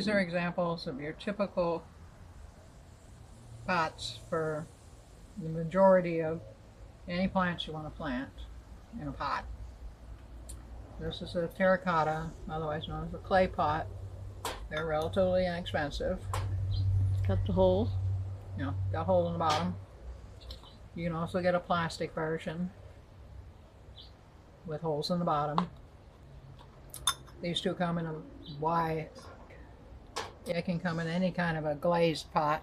these are examples of your typical pots for the majority of any plants you want to plant in a pot. This is a terracotta, otherwise known as a clay pot. They're relatively inexpensive. Got the hole. You know, got a hole in the bottom. You can also get a plastic version with holes in the bottom. These two come in a wide. It can come in any kind of a glazed pot.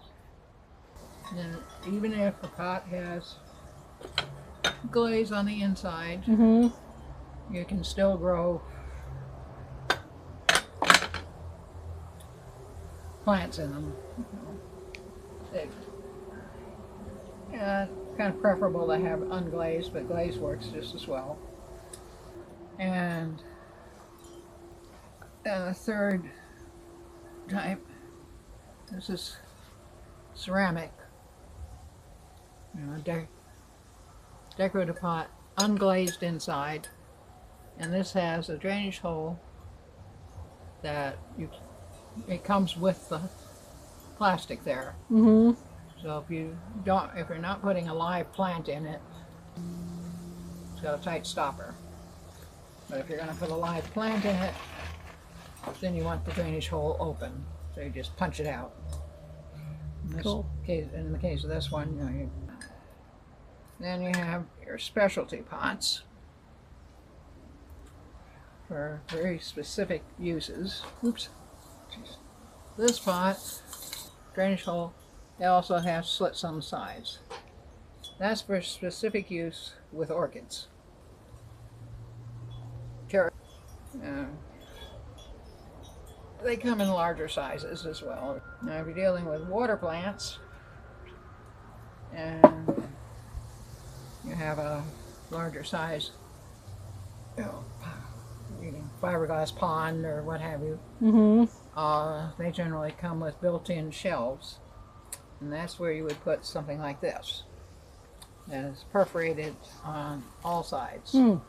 And even if the pot has glaze on the inside, you can still grow plants in them. Yeah, kind of preferable to have unglazed, but glazed works just as well. And the third type, this is ceramic, decorative pot, unglazed inside, and this has a drainage hole that it comes with the plastic there. So if you're not putting a live plant in it, it's got a tight stopper. But if you're going to put a live plant in it, then you want the drainage hole open. So you just punch it out. Cool. In the case of this one, then you have your specialty pots for very specific uses. Oops. This pot, drainage hole, it also has slits on the sides. That's for specific use with orchids. They come in larger sizes as well. Now if you're dealing with water plants and you have a larger size fiberglass pond or what have you, they generally come with built-in shelves, and that's where you would put something like this that is perforated on all sides. So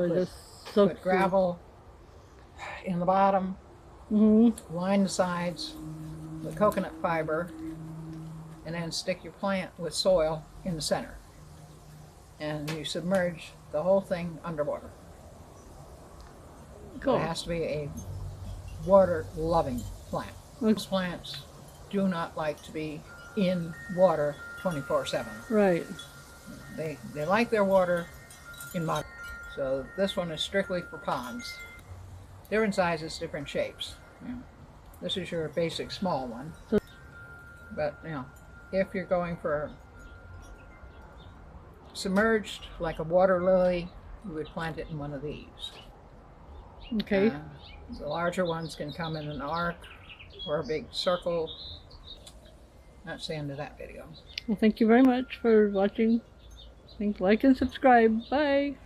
just put gravel in the bottom, line the sides with coconut fiber, and then stick your plant with soil in the center, and you submerge the whole thing underwater. Cool. It has to be a water-loving plant. Most plants do not like to be in water 24/7. Right. They like their water in moderate. So this one is strictly for ponds. Different sizes, different shapes. This is your basic small one. But if you're going for submerged, like a water lily, you would plant it in one of these. Okay. The larger ones can come in an arc or a big circle. That's the end of that video. Well, thank you very much for watching. Like and subscribe. Bye.